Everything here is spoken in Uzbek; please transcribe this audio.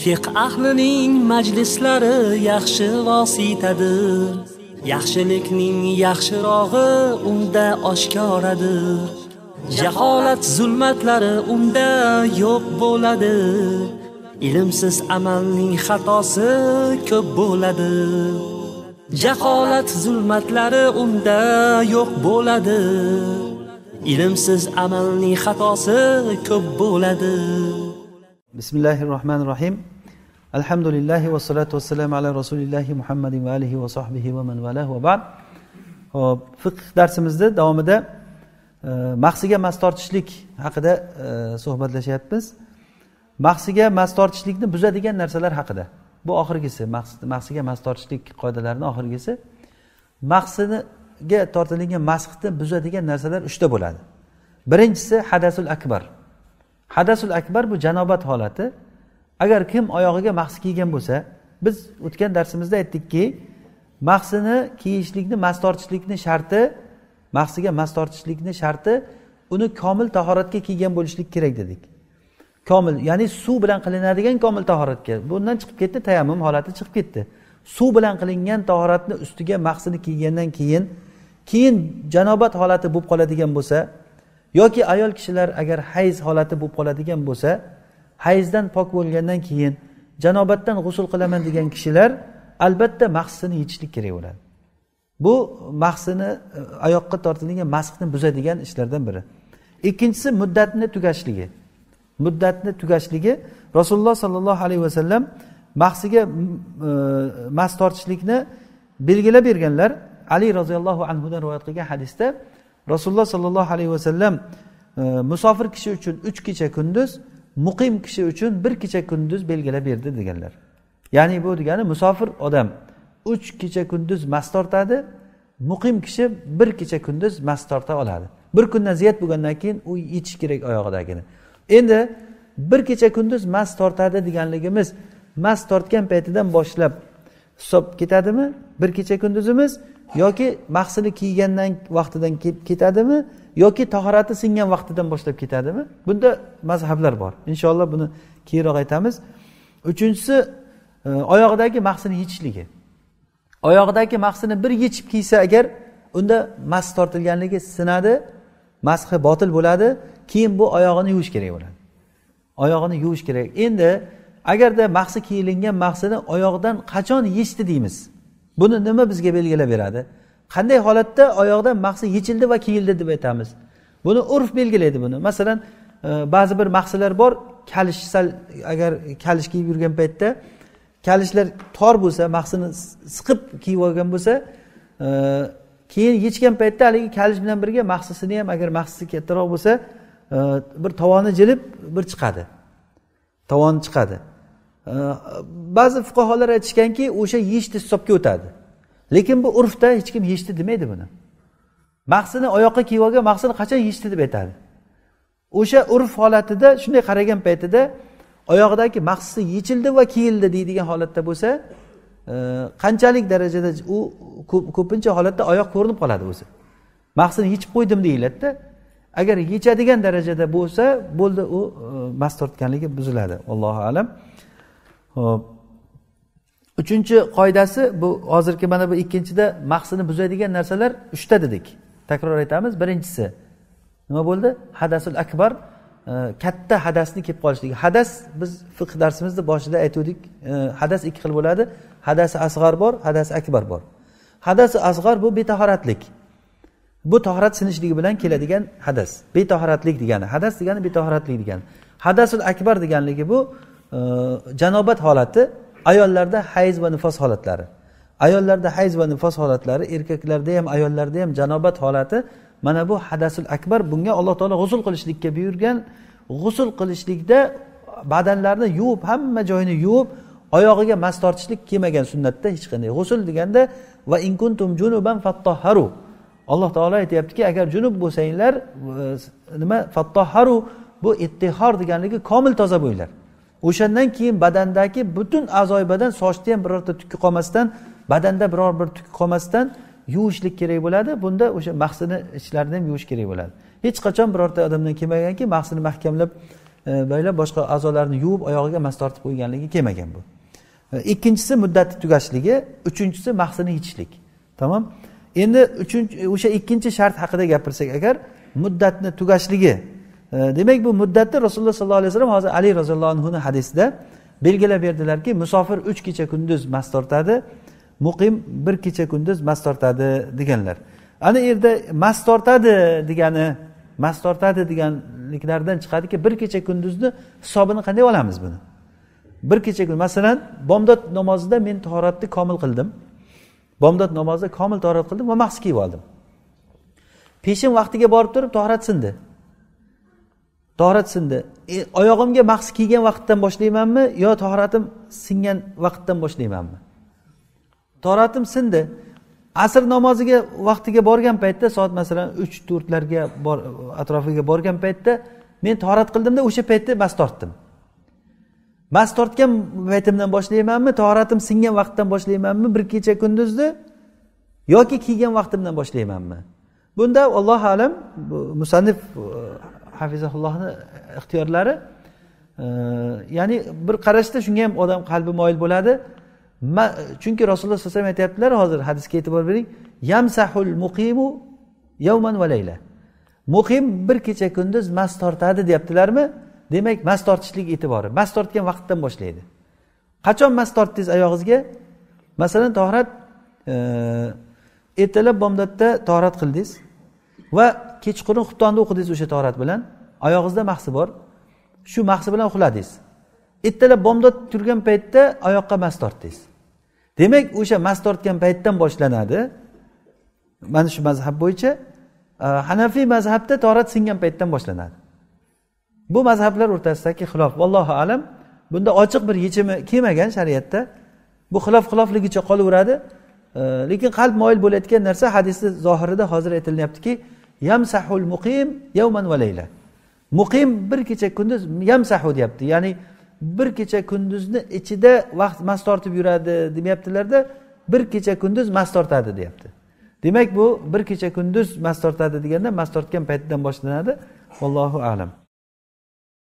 Fiqh ahlining majlislari yaxshi vositadir. Yaxshilikning yaxshirog'i unda oshkoradir. Jaholat zulmatlari unda yo'q bo'ladi. Ilmsiz amalning xatosi ko'p bo'ladi. Jaholat zulmatlari unda yo'q bo'ladi. Ilmsiz amalning xatosi ko'p bo'ladi. Bismillahirrohmanirrohim. Alhamdulillahi va salatu vassalamu ala rasulillahi Muhammadin va alihi va sahbihi va man valah va ba'd. Hop, fiqh darsimizda davomida mahsiga mas tortishlik haqida suhbatlashyapmiz. Mahsiga mas tortishlikni buzadigan narsalar haqida. Bu oxirgisi, mahsiga mas tortishlik qoidalarining oxirgisi. Mahsiga tortilgan masxni buzadigan narsalar 3 ta bo'ladi. Birinchisi hadasul akbar. Hadasul akbar bu janobat holati. Agar kim oyog'iga mahsi kiygan bo'lsa, biz o'tgan darsimizda aytdikki, mahsini kiyishlikni, mas tortishlikni sharti, mahsiga mas tortishlikni sharti uni komil tahoratga kiygan bo'lishlik kerak dedik. Komil, ya'ni suv bilan qilinadigan komil tahoratga. Bundan chiqib ketdi, tayammum holati chiqib ketdi. Suv bilan qilingan tahoratni ustiga mahsini kiygandan keyin janobat holati bo'lib qoladigan bo'lsa, yoki ayol kishilar agar hayz holati bo'lib qoladigan bo'lsa, hayzdan pok bo'lgandan keyin janobatdan g'usl qilaman degan kishilar albatta mahsini yechishlik kerak bo'ladi. Bu mahsini oyoqqa tortilgan masxni buzadigan ishlardan biri. Ikkinchisi muddatni tugashligi. Muddatni tugashligi Rasululloh sallallohu alayhi vasallam mahsiga mas tortishlikni belgilab berganlar. Ali roziyallohu anhu dan rivoyat qilgan hadisda Rasululloh sallallohu alayhi vasallam musofir kishi uchun 3 kecha kunduz, muqim kishi uchun 1 kecha kunduz belgilab berdi deganlar. Ya'ni bu degani musofir odam 3 kecha kunduz mas tortadi, muqim kishi 1 kecha kunduz mas torta oladi. Bir kundan ziyod bo'lgandan keyin u yechish kerak oyog'idagini. Endi 1 kecha kunduz mas tortadi deganligimiz mas tortgan paytidan boshlab hisob ketadimi? 1 kecha kunduzimiz yoki mahsini kiygandan vaqtidan ketadimi yoki tahorati singan vaqtidan boshlab ketadimi? Bunda mazhablar bor. Inshaalloh buni keyinroq aytamiz. Uchinchisi oyog'idagi mahsini yechishligi. Oyog'idagi mahsini bir yechib kiysa agar unda mas tortilganligi sinadi, mashi botil bo'ladi, keyin bu oyog'ini yuvish kerak bo'ladi. Oyog'ini yuvish kerak. Endi agarda mahsi kiyilingan mahsini oyog'idan qachon yechdi deymiz? Buni nima bizga belgilab beradi? Qanday holatda oyoqdan mahsi yechildi va kiyildi deb aytamiz? Buni urf belgilaydi buni. Masalan, ba'zi bir mahsilar bor, kalishsal agar kalish kiyib yurgan paytda kalishlar tor bo'lsa, mahsini siqib kiyib olgan bo'lsa, keyin yechgan paytda haligi kalish bilan birga mahsisini ham agar mahsisi kattaroq bo'lsa, bir tovoni jilib bir chiqadi. Tovon chiqadi. Ba'zi fuqaholar aytishganki, o'sha yechdi hisobga o'tadi. Lekin bu urfda hech kim yechdi demaydi buni. Mahsini oyoqqa kiyib olgan mahsini qachon yechdi deb aytadi. O'sha urf holatida shunday qaragan paytida oyog'idagi mahsisi yechildi va kiyildi deydigan holatda bo'lsa, qanchalik darajada u ko'pincha holatda oyoq ko'rinib qoladi o'zi. Mahsini yechib qo'ydim deyiladi-da. Agar yechadigan darajada bo'lsa, bo'ldi, u mas tortganligi buziladi. Allohu a'lam. Xo'p. Uchinchi qoidasi bu hozirgi mana bu ikkinchida mahsini buzadigan narsalar 3 ta dedik. Takror aytamiz. Birinchisi nima bo'ldi? Hadasul akbar, katta hadasni kelib qolishligi. Hadas biz fiqh darsimizda boshida aytdik, hadas 2 xil bo'ladi. Hadasi asg'ar bor, hadasi akbar bor. Hadasi asg'ar bu betahoratlik. Bu tahorat sinishligi bilan keladigan hadas. Betahoratlik degani, hadas degani betahoratlik degani. Hadasul akbar deganligi bu janobat holati, ayollarda hayz va nifos holatlari. Ayollarda hayz va nifos holatlari, erkaklarda ham, ayollarda ham janobat holati. Mana bu hadasul akbar. Bunga Alloh taolo g'usl qilishlikka buyurgan. G'usl qilishlikda badanlarni yuvib, hamma joyini yuvib, oyog'iga mas tortishlik kelmagan sunnatda hech qanday. G'usl deganda va in kuntum junuban fattahharu. Alloh taolo aytayaptiki, agar junub bo'lsanglar, nima fattahharu, bu ittihor deganligi komil toza bo'linglar. O'shandan keyin badandagi butun a'zoy badan, sochda ham birorta tukki qolmasdan, badanda biror bir tukki qolmasdan yuvishlik kerak bo'ladi. Bunda o'sha mahsini ichlarini ham yuvish kerak bo'ladi. Hech qachon birorta odamdan kelmaganki, mahsini mahkamlab boylab boshqa a'zolarni yuvib oyog'iga mas tortib qo'yganligi kelmagan bu. Ikkinchisi muddati tugashligi, uchinchisi mahsini yechishlik. Tamom. Endi o'sha ikkinchi shart haqida gapirsak agar, muddatni tugashligi, demak bu muddatni Rasululloh sollallohu alayhi vasallam hozir Ali roziyallohu anhuning hadisida belgilab berdilarki, musofir 3 kecha kunduz mas tortadi, muqim 1 kecha kunduz mas tortadi deganlar. Ana yerda mas tortadi deganliklardan chiqadiki, 1 kecha kunduzni hisobini qanday olamiz buni? 1 kecha kun, masalan, bomdod namozida men tahoratni komil qildim. Bomdod namozida komil tahorat qildim va mahs kiyib oldim. Peshin vaqtiga borib turib tahorat sindi. Oyog'imga mahs kiygan vaqtdan boshlaymanmi yo tahoratim singan vaqtdan boshlaymanmi? Tahoratim sindi. Asr namoziga vaqtiga borgan paytda, soat masalan 3-4 larga atrofiga borgan paytda men tahorat qildimda o'sha paytda mas tortdim. Mas tortgan paytimdan boshlaymanmi, tahoratim singan vaqtdan boshlaymanmi, 1 kecha kunduzni yoki kiygan vaqtimdan boshlaymanmi? Bunda Alloh alam musannif hafizahullohning ixtiyorlari, ya'ni bir qarashda shunga ham odam qalbi moyil bo'ladi. Chunki Rasululloh sollallohu alayhi vasallam aytayaptilar, hozir hadisga e'tibor bering, yamsahul muqimu yawman va layla. Muqim 1 kecha kunduz mas tortadi deyaptilarmi? Demak, mas tortishlik e'tibori, mas tortgan vaqtdan boshlaydi. Qachon mas tortdingiz oyog'ingizga? Masalan, tahorat ertalab bomdodda tahorat qildingiz va kechqurun xuftonni o'qidingiz o'sha tahorat bilan, oyog'ingizda mahsi bor. Shu mahsi bilan uxladingiz. Ertalab bomdod turgan paytda oyoqqa mas tortdingiz. Demak, o'sha mas tortgan paytdan boshlanadi. Mana shu mazhab bo'yicha, Hanafiy mazhabda tahorat singan paytdan boshlanadi. Bu mazhablar o'rtasidagi xilof, vallohu alam, bunda ochiq bir yechimi kelmagan shariatda. Bu xilofligicha qolaveradi. Lekin qalb moyil bo'layotgan narsa hadisning zohirida hozir aytilyaptiki, yamsahul muqim yawman va layla. Muqim 1 kecha kunduz yamsahu deyapti. Ya'ni 1 kecha kunduzni ichida vaqt mas tortib yuradi demayaptilarda, 1 kecha kunduz mas tortadi deyapti. Demak bu 1 kecha kunduz mas tortadi deganda mas tortgan paytdan boshlanadi. Vallohu alam.